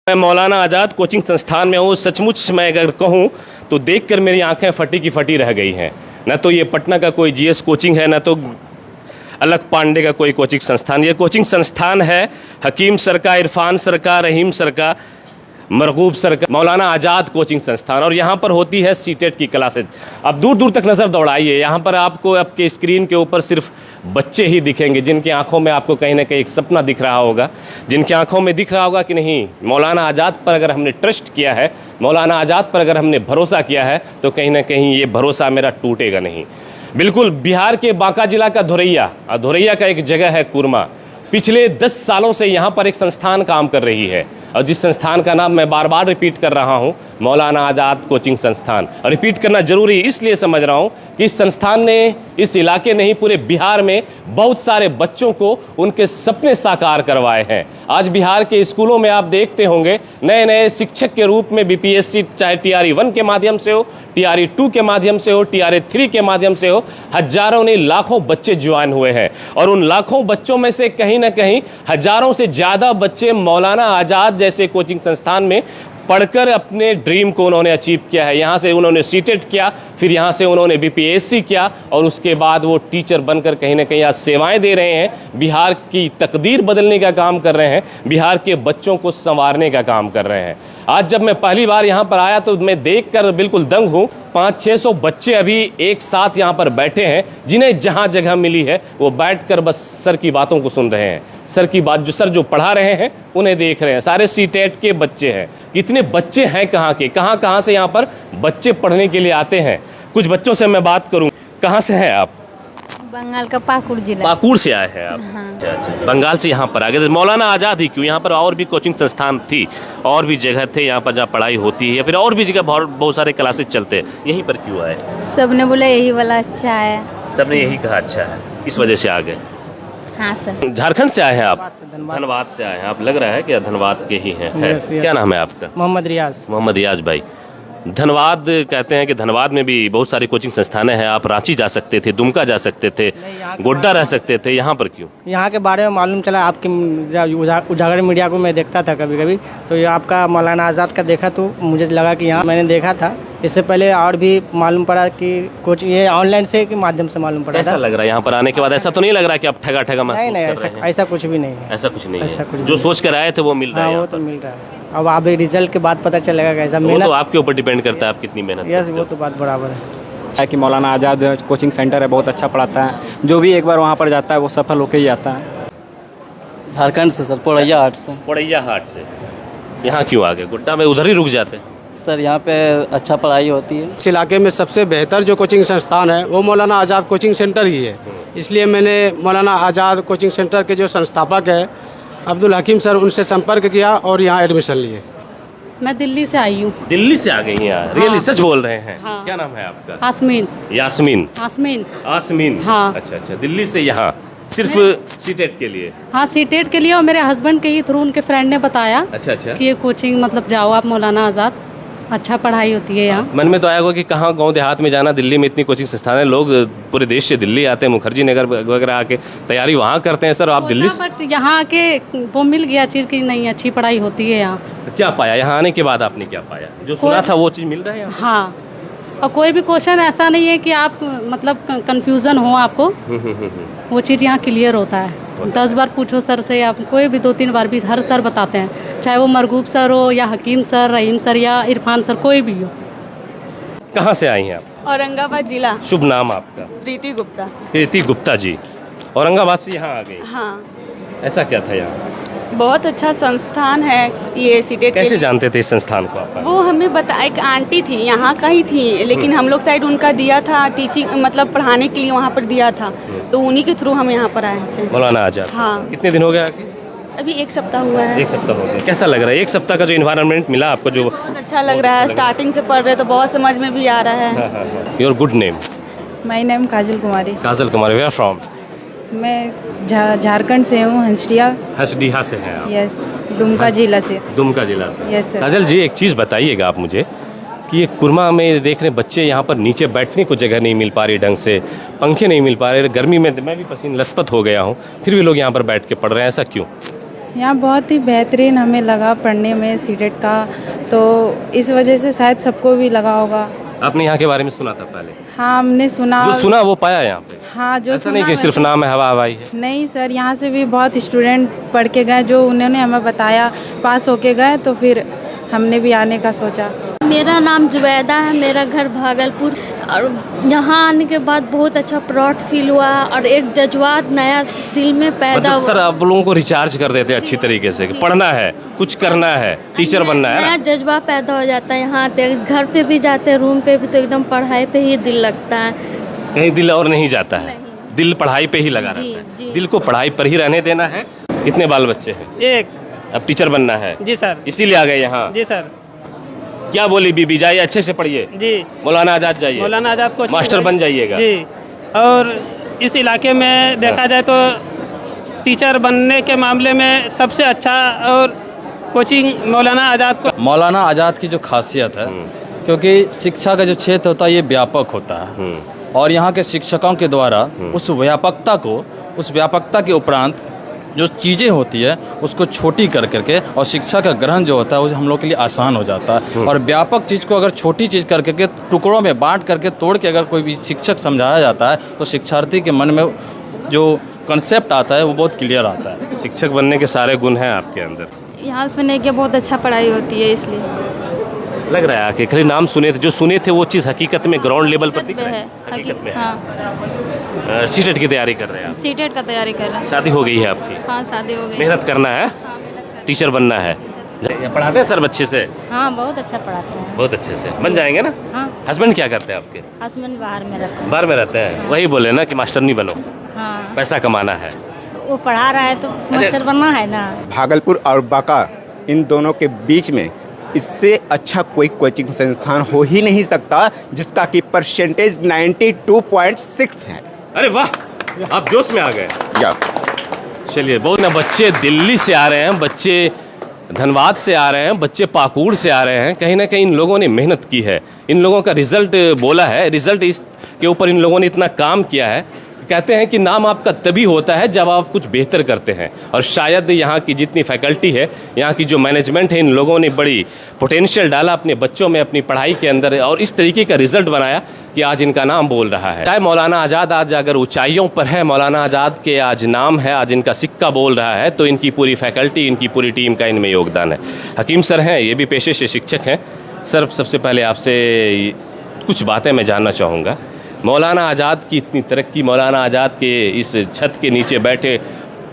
मैं मौलाना आज़ाद कोचिंग संस्थान में हूँ। सचमुच मैं अगर कहूँ तो देखकर मेरी आंखें फटी की फटी रह गई हैं। न तो ये पटना का कोई जीएस कोचिंग है, न तो अलग पांडे का कोई कोचिंग संस्थान। ये कोचिंग संस्थान है हकीम सर का, इरफान सर का, रहीम सर का, मरगूब सर का, मौलाना आज़ाद कोचिंग संस्थान। और यहाँ पर होती है सीटेट की क्लासेज। अब दूर दूर तक नज़र दौड़ाइए, यहाँ पर आपको आपके स्क्रीन के ऊपर सिर्फ बच्चे ही दिखेंगे जिनकी आंखों में आपको कहीं ना कहीं एक सपना दिख रहा होगा, जिनकी आंखों में दिख रहा होगा कि नहीं, मौलाना आज़ाद पर अगर हमने ट्रस्ट किया है, मौलाना आज़ाद पर अगर हमने भरोसा किया है तो कहीं ना कहीं ये भरोसा मेरा टूटेगा नहीं। बिल्कुल बिहार के बांका जिला का धोरैया का एक जगह है कुरमा। पिछले 10 सालों से यहाँ पर एक संस्थान काम कर रही है और जिस संस्थान का नाम मैं बार बार रिपीट कर रहा हूँ, मौलाना आज़ाद कोचिंग संस्थान। और रिपीट करना जरूरी इसलिए समझ रहा हूँ कि इस संस्थान ने इस इलाके नहीं पूरे बिहार में बहुत सारे बच्चों को उनके सपने साकार करवाए हैं। आज बिहार के स्कूलों में आप देखते होंगे नए नए शिक्षक के रूप में बीपीएससी, चाहे TRE 1 के माध्यम से हो, TRE 2 के माध्यम से हो, TRE 3 के माध्यम से हो, हजारों नहीं लाखों बच्चे ज्वाइन हुए हैं। और उन लाखों बच्चों में से कहीं ना कहीं हजारों से ज़्यादा बच्चे मौलाना आज़ाद जैसे कोचिंग संस्थान में पढ़कर अपने ड्रीम को उन्होंने अचीव किया है। यहाँ से उन्होंने सीटेट किया, फिर यहाँ से उन्होंने बीपीएससी किया और उसके बाद वो टीचर बनकर कहीं ना कहीं आज सेवाएं दे रहे हैं। बिहार की तकदीर बदलने का काम कर रहे हैं, बिहार के बच्चों को संवारने का काम कर रहे हैं। आज जब मैं पहली बार यहाँ पर आया तो मैं देखकर बिल्कुल दंग हूँ। 500-600 बच्चे अभी एक साथ यहाँ पर बैठे हैं, जिन्हें जहाँ जगह मिली है वो बैठकर बस सर की बातों को सुन रहे हैं। सर की बात सर जो पढ़ा रहे हैं उन्हें देख रहे हैं। सारे सीटेट के बच्चे हैं। कितने बच्चे हैं कहाँ के, कहाँ से यहाँ पर बच्चे पढ़ने के लिए आते हैं। कुछ बच्चों से मैं बात करूँ। कहाँ से हैं आप? बंगाल का पाकुड़ जिला। पाकुड़ से आए हैं आप? हाँ। अच्छा, बंगाल से यहाँ पर आ गए। मौलाना आज़ाद ही क्यों? यहाँ पर और भी कोचिंग संस्थान थी, और भी जगह थे यहाँ पर जहाँ पढ़ाई होती है, या फिर और भी जगह बहुत सारे क्लासेस चलते हैं, यहीं पर क्यों आए? सबने बोला यही वाला अच्छा है। सबने यही कहा अच्छा है, इस वजह से आ गए। हाँ सर। झारखंड से आए हैं आप? धनबाद से आए हैं आप, लग रहा है कि धनबाद के ही हैं। क्या नाम है आपका? मोहम्मद रियाज। मोहम्मद रियाज भाई। धनबाद कहते हैं कि धनबाद में भी बहुत सारी कोचिंग संस्थानें हैं। आप रांची जा सकते थे, दुमका जा सकते थे, गोड्डा रह सकते थे, यहाँ पर क्यों? यहाँ के बारे में मालूम चला, आपकी उजागर मीडिया को मैं देखता था कभी कभी, तो ये आपका मौलाना आज़ाद का देखा तो मुझे लगा कि यहाँ मैंने देखा था। इससे पहले और भी मालूम पड़ा कि कोचिंग ये ऑनलाइन से के माध्यम से मालूम पड़ा। कैसा लग रहा है यहाँ पर आने के बाद? ऐसा तो नहीं लग रहा कि आप ठगा महसूस नहीं, कर रहे हैं? ऐसा कुछ भी नहीं है। ऐसा कुछ नहीं ऐसा है, कुछ जो सोच कर आए थे वो मिल रहा है? वो तो मिल रहा है। अब आप रिजल्ट के बाद पता चलेगा कैसा वो मेहनत। तो आपके ऊपर डिपेंड करता है आप कितनी मेहनत यस, करते वो हो। तो बात बराबर है कि मौलाना आज़ाद कोचिंग सेंटर है, बहुत अच्छा पढ़ाता है। जो भी एक बार वहाँ पर जाता है वो सफल होकर ही आता है। झारखंड से सर, पोड़ैया हाट से। पोड़ैया हाट से यहाँ क्यों आ गए? गुड्डा में उधर ही रुक जाते? सर यहाँ पे अच्छा पढ़ाई होती है। इस इलाके में सबसे बेहतर जो कोचिंग संस्थान है वो मौलाना आज़ाद कोचिंग सेंटर ही है। इसलिए मैंने मौलाना आज़ाद कोचिंग सेंटर के जो संस्थापक है अब्दुल हकीम सर, उनसे संपर्क किया और यहाँ एडमिशन लिए। मैं दिल्ली से आई हूँ। दिल्ली से आ गई हैं यार? रियली सच बोल रहे हैं? हाँ। क्या नाम है आपका? आसमीन। आसमीन। हाँ। अच्छा, दिल्ली से यहाँ सिर्फ सीटेट के लिए? हाँ, सीटेट के लिए, और मेरे हस्बैंड के ही थ्रू उनके फ्रेंड ने बताया अच्छा कि ये कोचिंग मतलब जाओ आप, मौलाना आज़ाद, अच्छा पढ़ाई होती है यहाँ। मन में तो आया होगा कि कहाँ गांव देहात में जाना, दिल्ली में इतनी कोचिंग संस्थान है, लोग पूरे देश से दिल्ली आते हैं, मुखर्जी नगर वगैरह आके तैयारी वहाँ करते हैं। सर आप दिल्ली से? बट यहाँ आके वो मिल गया चीज़ की नहीं, अच्छी पढ़ाई होती है यहाँ। क्या पाया यहाँ आने के बाद? आपने क्या पाया? जो सुना था वो चीज़ मिल रहा है यहाँ? हाँ, और कोई भी क्वेश्चन ऐसा नहीं है कि आप मतलब कंफ्यूजन हो आपको, वो चीज़ यहाँ क्लियर होता है। 10 बार पूछो सर से, आप कोई भी 2-3 बार भी हर सर बताते हैं, चाहे वो मरगूब सर हो या हकीम सर, रहीम सर या इरफान सर, कोई भी हो। कहाँ से आई हैं आप? औरंगाबाद जिला। शुभ नाम आपका? प्रीति गुप्ता। प्रीति गुप्ता जी, औरंगाबाद से यहाँ आ गई? हाँ। ऐसा क्या था यहाँ? बहुत अच्छा संस्थान है ये सीटेट के कैसे लिए। जानते थे इस संस्थान को आप? वो हमें बता, एक आंटी थी यहाँ का ही थी, लेकिन हम लोग साइड उनका दिया था टीचिंग, मतलब पढ़ाने के लिए वहाँ पर दिया था, तो उन्हीं के थ्रू हम यहाँ पर आए थे। मौलाना आज़ाद? हाँ। कितने दिन हो गए आके? अभी 1 सप्ताह हुआ है। 1 सप्ताह हो गया। कैसा लग रहा है 1 सप्ताह का जो इन्वायरमेंट मिला आपको? जो बहुत अच्छा लग रहा है। स्टार्टिंग से पढ़ रहे तो बहुत समझ में भी आ रहा है। Your good name? My name Kajal Kumari. Kajal Kumari, where from? मैं झारखंड से हूँ, हंसडीहा से हैं आप? यस, दुमका जिला से। दुमका जिला से? Yes sir. काजल जी, एक चीज़ बताइएगा आप मुझे कि ये कुरमा में देख रहे बच्चे यहाँ पर नीचे बैठने को जगह नहीं मिल पा रही ढंग से, पंखे नहीं मिल पा रहे, गर्मी में मैं भी पसीने लथपथ हो गया हूँ, फिर भी लोग यहाँ पर बैठ के पढ़ रहे हैं, ऐसा क्यों? यहाँ बहुत ही बेहतरीन हमें लगा पढ़ने में सीटेट का, तो इस वजह से शायद सबको भी लगा होगा। आपने यहाँ के बारे में सुना था पहले? हाँ, हमने सुना। जो सुना वो पाया यहाँ पे? हाँ, जो ऐसा नहीं सुना कि सिर्फ नाम है, हवा हवाई है। नहीं सर, यहाँ से भी बहुत स्टूडेंट पढ़ के गए, जो उन्होंने हमें बताया, पास होके गए, तो फिर हमने भी आने का सोचा। मेरा नाम जुबैदा है, मेरा घर भागलपुर, और यहाँ आने के बाद बहुत अच्छा प्राउड फील हुआ और एक जज्बात नया दिल में पैदा मतलब हुआ। सर आप लोगों को रिचार्ज कर देते हैं अच्छी तरीके से कि पढ़ना है, कुछ करना है, टीचर बनना है नया ना? जज्बा पैदा हो जाता है। यहाँ आते घर पे भी जाते हैं, रूम पे भी, तो एकदम पढ़ाई पे ही दिल लगता है। कहीं दिल और नहीं जाता है, दिल पढ़ाई पे ही लगा जी, रहता है। जी। दिल को पढ़ाई पर ही रहने देना है। कितने बाल बच्चे हैं? एक। अब टीचर बनना है? जी सर। इसीलिए आ गए यहाँ? जी सर। क्या बोली बीबी? जाइए अच्छे से पढ़िए। जी। मौलाना आजाद जाइए, मौलाना आजाद को मास्टर बन जाइएगा। जी। और इस इलाके में देखा जाए तो टीचर बनने के मामले में सबसे अच्छा और कोचिंग मौलाना आजाद को। मौलाना आज़ाद की जो खासियत है, क्योंकि शिक्षा का जो क्षेत्र होता है ये व्यापक होता है, और यहाँ के शिक्षकों के द्वारा उस व्यापकता के उपरांत जो चीज़ें होती है उसको छोटी कर करके, और शिक्षा का ग्रहण जो होता है वो हम लोग के लिए आसान हो जाता है। और व्यापक चीज़ को अगर छोटी चीज़ कर करके टुकड़ों में बांट करके तोड़ के अगर कोई भी शिक्षक समझाया जाता है तो शिक्षार्थी के मन में जो कंसेप्ट आता है वो बहुत क्लियर आता है। शिक्षक बनने के सारे गुण हैं आपके अंदर। यहाँ सुने कि बहुत अच्छा पढ़ाई होती है, इसलिए लग रहा है कि खाली नाम सुने थे, जो सुने थे वो चीज़ हकीकत में ग्राउंड लेवल पर दिख रहा है। हकीकत में हाँ, सीटेट की तैयारी कर रहे हैं आप? सीटेट का तैयारी कर रहे हैं। शादी हो गई है आपकी? हाँ, शादी हो गई। मेहनत करना है, हाँ, मेहनत कर- टीचर बनना है। पढ़ाते हैं सर बच्चे से? हाँ, बहुत अच्छा पढ़ाते हैं। बहुत अच्छे से बन जाएंगे ना? हाँ, हस्बैंड क्या करते हैं आपके? हस्बैंड बाहर में रहते हैं। बाहर में रहते हैं, वही बोले ना कि मास्टर नहीं बनो, हाँ, पैसा कमाना है। वो पढ़ा रहा है तो मास्टर बनना है ना। भागलपुर और बांका, इन दोनों के बीच में इससे अच्छा कोई कोचिंग संस्थान हो ही नहीं सकता जिसका कि परसेंटेज 92.6 है। अरे वाह, आप जोश में आ गए। या चलिए, बहुत ना बच्चे दिल्ली से आ रहे हैं, बच्चे धनबाद से आ रहे हैं, बच्चे पाकुड़ से आ रहे हैं। कहीं ना कहीं इन लोगों ने मेहनत की है, इन लोगों का रिजल्ट बोला है, रिजल्ट इसके ऊपर इन लोगों ने इतना काम किया है। कहते हैं कि नाम आपका तभी होता है जब आप कुछ बेहतर करते हैं, और शायद यहाँ की जितनी फैकल्टी है, यहाँ की जो मैनेजमेंट है, इन लोगों ने बड़ी पोटेंशियल डाला अपने बच्चों में, अपनी पढ़ाई के अंदर, और इस तरीके का रिजल्ट बनाया कि आज इनका नाम बोल रहा है। चाहे मौलाना आज़ाद आज अगर ऊंचाइयों पर है, मौलाना आज़ाद के आज नाम है, आज इनका सिक्का बोल रहा है, तो इनकी पूरी फैकल्टी, इनकी पूरी टीम का इनमें योगदान है। हकीम सर हैं, ये भी पेशे से शिक्षक हैं। सर, सबसे पहले आपसे कुछ बातें मैं जानना चाहूँगा। मौलाना आज़ाद की इतनी तरक्की, मौलाना आज़ाद के इस छत के नीचे बैठे,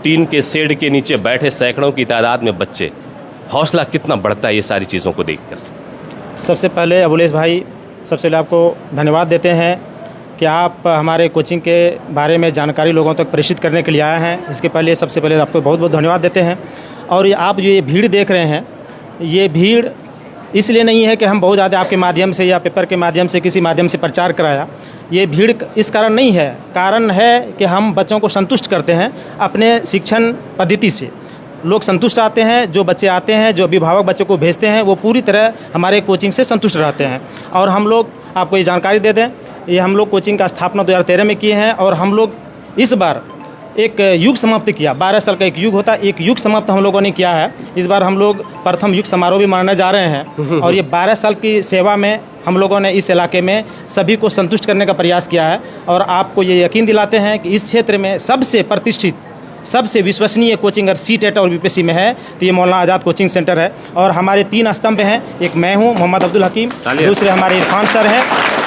टीन के शेड के नीचे बैठे सैकड़ों की तादाद में बच्चे, हौसला कितना बढ़ता है ये सारी चीज़ों को देखकर? सबसे पहले अबुलेश भाई, सबसे पहले आपको धन्यवाद देते हैं कि आप हमारे कोचिंग के बारे में जानकारी लोगों तक प्रेषित करने के लिए आए हैं। इसके पहले सबसे पहले आपको बहुत बहुत धन्यवाद देते हैं। और आप जो ये भीड़ देख रहे हैं, ये भीड़ इसलिए नहीं है कि हम बहुत ज़्यादा आपके माध्यम से या पेपर के माध्यम से किसी माध्यम से प्रचार कराया। ये भीड़ इस कारण नहीं है, कारण है कि हम बच्चों को संतुष्ट करते हैं अपने शिक्षण पद्धति से। लोग संतुष्ट आते हैं, जो बच्चे आते हैं, जो अभिभावक बच्चों को भेजते हैं, वो पूरी तरह हमारे कोचिंग से संतुष्ट रहते हैं। और हम लोग आपको ये जानकारी दे दें, ये हम लोग कोचिंग का स्थापना 2013 में किए हैं, और हम लोग इस बार एक युग समाप्त किया। 12 साल का एक युग होता है, एक युग समाप्त हम लोगों ने किया है। इस बार हम लोग प्रथम युग समारोह भी मनाने जा रहे हैं, और ये 12 साल की सेवा में हम लोगों ने इस इलाके में सभी को संतुष्ट करने का प्रयास किया है। और आपको ये यकीन दिलाते हैं कि इस क्षेत्र में सबसे प्रतिष्ठित, सबसे विश्वसनीय कोचिंग अगर सीटेट और बीपीएससी में है तो ये मौलाना आज़ाद कोचिंग सेंटर है। और हमारे 3 स्तंभ हैं, एक मैं हूँ मोहम्मद अब्दुल हकीम, दूसरे हमारे इरफान सर हैं,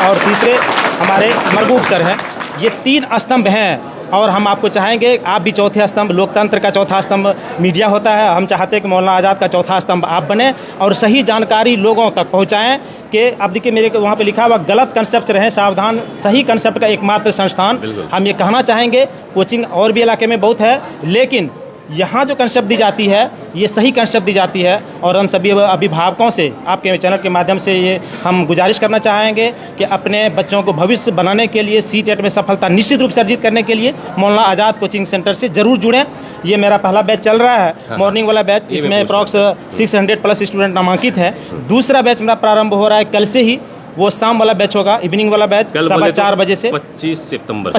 और तीसरे हमारे मरगूब सर हैं। ये 3 स्तंभ हैं, और हम आपको चाहेंगे, आप भी चौथे स्तंभ, लोकतंत्र का चौथा स्तंभ मीडिया होता है, हम चाहते हैं कि मौलाना आज़ाद का चौथा स्तंभ आप बने और सही जानकारी लोगों तक पहुंचाएं। कि अब देखिए मेरे को वहाँ पे लिखा हुआ गलत कंसेप्ट रहें सावधान, सही कंसेप्ट का एकमात्र संस्थान। हम ये कहना चाहेंगे, कोचिंग और भी इलाके में बहुत है, लेकिन यहाँ जो कंसेप्ट दी जाती है ये सही कंसेप्ट दी जाती है। और हम सभी अभिभावकों से आपके चैनल के माध्यम से ये हम गुजारिश करना चाहेंगे कि अपने बच्चों को भविष्य बनाने के लिए, सीटेट में सफलता निश्चित रूप से अर्जित करने के लिए मौलाना आज़ाद कोचिंग सेंटर से ज़रूर जुड़ें। ये मेरा पहला बैच चल रहा है, मॉर्निंग वाला बैच, इसमें अप्रॉक्स 600+ स्टूडेंट नामांकित हैं। दूसरा बैच मेरा प्रारंभ हो रहा है कल से ही, वो शाम वाला बैच होगा, इवनिंग वाला बैच कल 4:15 बजे से 25 सितंबर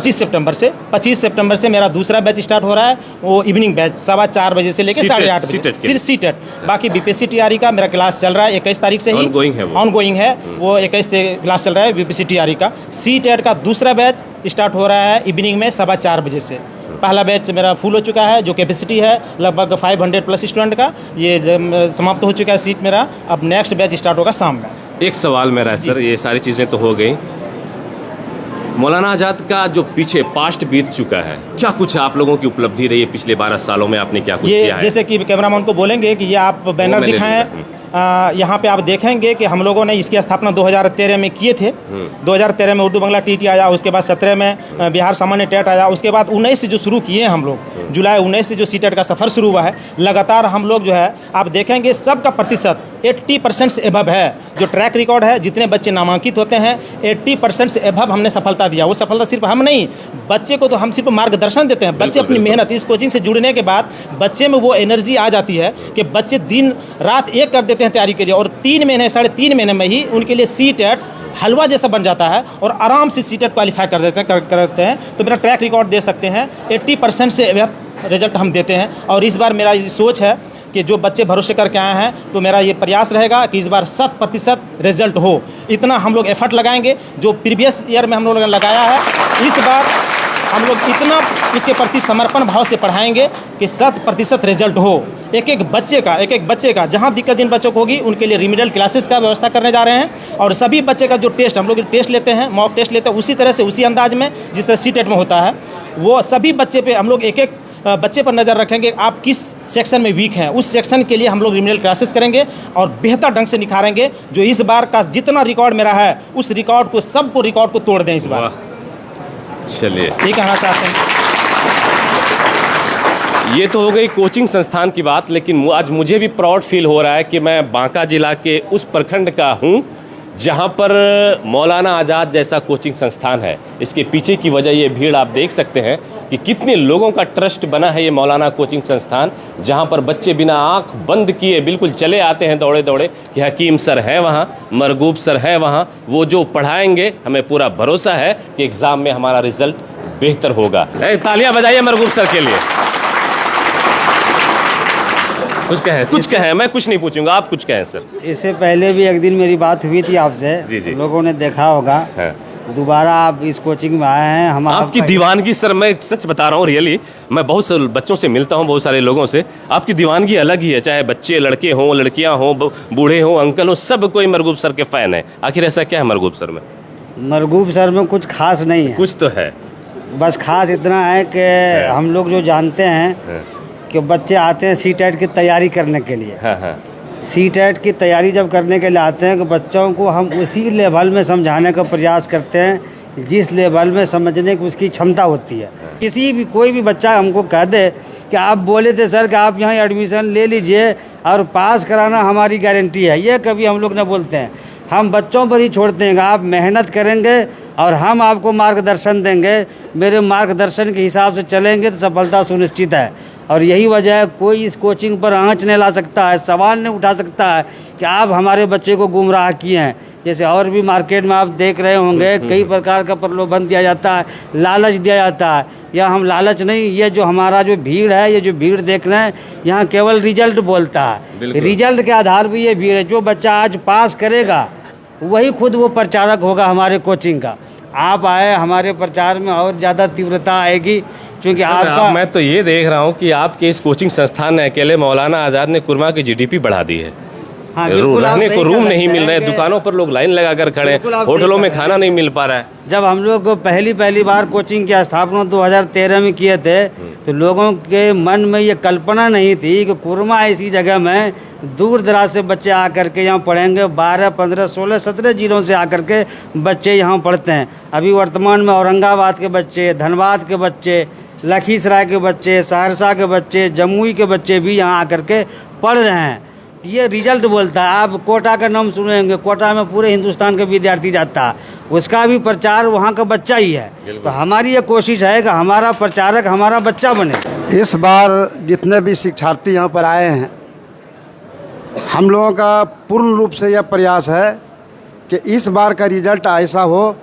25 सितंबर से मेरा दूसरा बैच स्टार्ट हो रहा है, वो इवनिंग बैच 4:15 बजे से लेकर 8:30 बजे, सिर्फ सीटेट। बाकी बीपीएससी टीआरई का मेरा क्लास चल रहा है 21 तारीख से ही, ऑनगोइंग है वो 21 से क्लास चल रहा है बीपीएससी टीआरई का। सीटेट का दूसरा बैच स्टार्ट हो रहा है इवनिंग में 4:15 बजे से। पहला बैच मेरा फुल हो चुका है, जो कैपेसिटी है लगभग 500 प्लस स्टूडेंट का, ये समाप्त हो चुका है सीट मेरा। अब नेक्स्ट बैच स्टार्ट होगा शाम में। एक सवाल मेरा है सर, ये सारी चीज़ें तो हो गई, मौलाना आज़ाद का जो पीछे पास्ट बीत चुका है, क्या कुछ आप लोगों की उपलब्धि रही है पिछले 12 सालों में, आपने क्या कुछ किया है? जैसे कि कैमरामैन को बोलेंगे कि ये आप बैनर दिखाएं, यहाँ पे आप देखेंगे कि हम लोगों ने इसकी स्थापना 2013 में किए थे। 2013 में उर्दू बंगला टीटी आया, उसके बाद 17 में बिहार सामान्य टेट आया, उसके बाद 19 से जो शुरू किए हैं हम लोग, जुलाई 19 से जो सीटेट का सफ़र शुरू हुआ है, लगातार हम लोग जो है आप देखेंगे सबका प्रतिशत 80% से एबव है। जो ट्रैक रिकॉर्ड है, जितने बच्चे नामांकित होते हैं 80% से एबव हमने सफलता दिया। वो सफलता सिर्फ हम नहीं, बच्चे को तो हम सिर्फ मार्गदर्शन देते हैं। बच्चे अपनी मेहनत, इस कोचिंग से जुड़ने के बाद बच्चे में वो एनर्जी आ जाती है कि बच्चे दिन रात एक कर देते हैं तैयारी के लिए, और 3 महीने 3.5 महीने में ही उनके लिए सीटेट हलवा जैसा बन जाता है और आराम से सीटेट क्वालिफाई करते हैं। तो मेरा ट्रैक रिकॉर्ड दे सकते हैं 80% से एबव रिजल्ट हम देते हैं। और इस बार मेरा ये सोच है कि जो बच्चे भरोसे करके आए हैं, तो मेरा ये प्रयास रहेगा कि इस बार 100% रिजल्ट हो। इतना हम लोग एफर्ट लगाएंगे, जो प्रीवियस ईयर में हम लोगों ने लगाया है, इस बार हम लोग इतना इसके प्रति समर्पण भाव से पढ़ाएंगे कि 100% रिजल्ट हो। एक एक बच्चे का जहाँ दिक्कत जिन बच्चों को होगी उनके लिए रिमीडियल क्लासेस का व्यवस्था करने जा रहे हैं। और सभी बच्चे का जो टेस्ट हम लोग टेस्ट लेते हैं, मॉक टेस्ट लेते हैं, उसी तरह से उसी अंदाज में जिस तरह सीटेट में होता है, वो सभी बच्चे पे हम लोग एक एक बच्चे पर नज़र रखेंगे। आप किस सेक्शन में वीक हैं, उस सेक्शन के लिए हम लोग रिमीडियल क्लासेस करेंगे और बेहतर ढंग से निखारेंगे। जो इस बार का जितना रिकॉर्ड मेरा है, उस रिकॉर्ड को तोड़ दें इस बार। चलिए, ये कहना चाहते हैं। ये तो हो गई कोचिंग संस्थान की बात, लेकिन आज मुझे भी प्राउड फील हो रहा है कि मैं बांका जिला के उस प्रखंड का हूँ जहाँ पर मौलाना आज़ाद जैसा कोचिंग संस्थान है। इसके पीछे की वजह ये भीड़ आप देख सकते हैं कि कितने लोगों का ट्रस्ट बना है ये मौलाना कोचिंग संस्थान, जहाँ पर बच्चे बिना आँख बंद किए बिल्कुल चले आते हैं दौड़े दौड़े कि हकीम सर है वहाँ, मरगूब सर है वहाँ, वो जो पढ़ाएंगे हमें पूरा भरोसा है कि एग्ज़ाम में हमारा रिजल्ट बेहतर होगा। तालियां बजाइए मरगूब सर के लिए। कुछ कहें, मैं कुछ नहीं पूछूंगा, आप कुछ कहें सर। इससे पहले भी एक दिन मेरी बात हुई थी आपसे, लोगों ने देखा होगा। दोबारा आप इस कोचिंग में आए हैं, हम आपकी दीवानगी सर, मैं सच बता रहा हूँ, रियली मैं बहुत से बच्चों से मिलता हूँ, बहुत सारे लोगों से, आपकी दीवानगी अलग ही है। चाहे बच्चे लड़के हों, लड़कियाँ हों, बूढ़े हों, अंकल हों, सब कोई मरगूब सर के फ़ैन है। आखिर ऐसा क्या है मरगूब सर में? मरगूब सर में कुछ खास नहीं है। कुछ तो है, बस खास इतना है कि हम लोग जो जानते हैं कि बच्चे आते हैं सीटेट की तैयारी करने के लिए। सीटेट की तैयारी जब करने के लिए आते हैं, कि बच्चों को हम उसी लेवल में समझाने का प्रयास करते हैं जिस लेवल में समझने की उसकी क्षमता होती है। कोई भी बच्चा हमको कह दे कि आप बोले थे सर कि आप यहाँ एडमिशन ले लीजिए और पास कराना हमारी गारंटी है, ये कभी हम लोग न बोलते हैं। हम बच्चों पर ही छोड़ते हैं कि आप मेहनत करेंगे और हम आपको मार्गदर्शन देंगे, मेरे मार्गदर्शन के हिसाब से चलेंगे तो सफलता सुनिश्चित है। और यही वजह है, कोई इस कोचिंग पर आंच नहीं ला सकता है, सवाल नहीं उठा सकता है कि आप हमारे बच्चे को गुमराह किए हैं। जैसे और भी मार्केट में आप देख रहे होंगे, कई प्रकार का प्रलोभन दिया जाता है, लालच दिया जाता है। या हम लालच नहीं, ये जो हमारा जो भीड़ है, ये जो भीड़ देख रहे हैं, यहाँ केवल रिजल्ट बोलता है। रिजल्ट के आधार पर ये भीड़ है। जो बच्चा आज पास करेगा वही खुद वो प्रचारक होगा हमारे कोचिंग का। आप आए, हमारे प्रचार में और ज़्यादा तीव्रता आएगी, क्योंकि आपका मैं तो ये देख रहा हूँ कि आपके इस कोचिंग संस्थान ने अकेले मौलाना आज़ाद ने कुरमा की जीडीपी बढ़ा दी है। हाँ, रहने को रूम नहीं मिल रहे, दुकानों पर लोग लाइन लगाकर खड़े हैं, होटलों में खाना नहीं मिल पा रहा है। जब हम लोग पहली बार कोचिंग की स्थापना 2013 में किए थे, तो लोगों के मन में ये कल्पना नहीं थी कि कुरमा ऐसी जगह में दूर दराज से बच्चे आकर के यहाँ पढ़ेंगे। 12, 15, 16, 17 जिलों से आकर के बच्चे यहाँ पढ़ते हैं। अभी वर्तमान में औरंगाबाद के बच्चे, धनबाद के बच्चे, लखीसराय के बच्चे, सहरसा के बच्चे, जमुई के बच्चे भी यहाँ आकर के पढ़ रहे हैं। ये रिजल्ट बोलता है। आप कोटा का नाम सुनेंगे, कोटा में पूरे हिंदुस्तान के विद्यार्थी जाता है, उसका भी प्रचार वहाँ का बच्चा ही है। तो हमारी ये कोशिश है कि हमारा प्रचारक हमारा बच्चा बने। इस बार जितने भी शिक्षार्थी यहाँ पर आए हैं, हम लोगों का पूर्ण रूप से यह प्रयास है कि इस बार का रिजल्ट ऐसा हो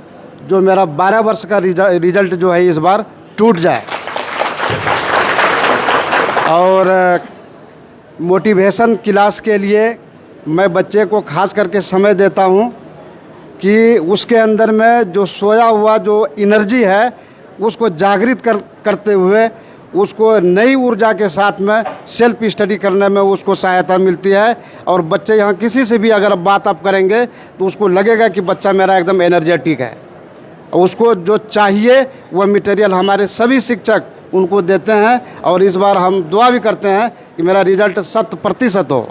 जो मेरा 12 वर्ष का रिजल्ट जो है इस बार टूट जाए। और मोटिवेशन क्लास के लिए मैं बच्चे को खास करके समय देता हूँ कि उसके अंदर में जो सोया हुआ जो एनर्जी है उसको जागृत करते हुए उसको नई ऊर्जा के साथ में सेल्फ स्टडी करने में उसको सहायता मिलती है। और बच्चे यहाँ किसी से भी अगर बात आप करेंगे तो उसको लगेगा कि बच्चा मेरा एकदम एनर्जेटिक है। उसको जो चाहिए वह मटेरियल हमारे सभी शिक्षक उनको देते हैं और इस बार हम दुआ भी करते हैं कि मेरा रिजल्ट 100% हो।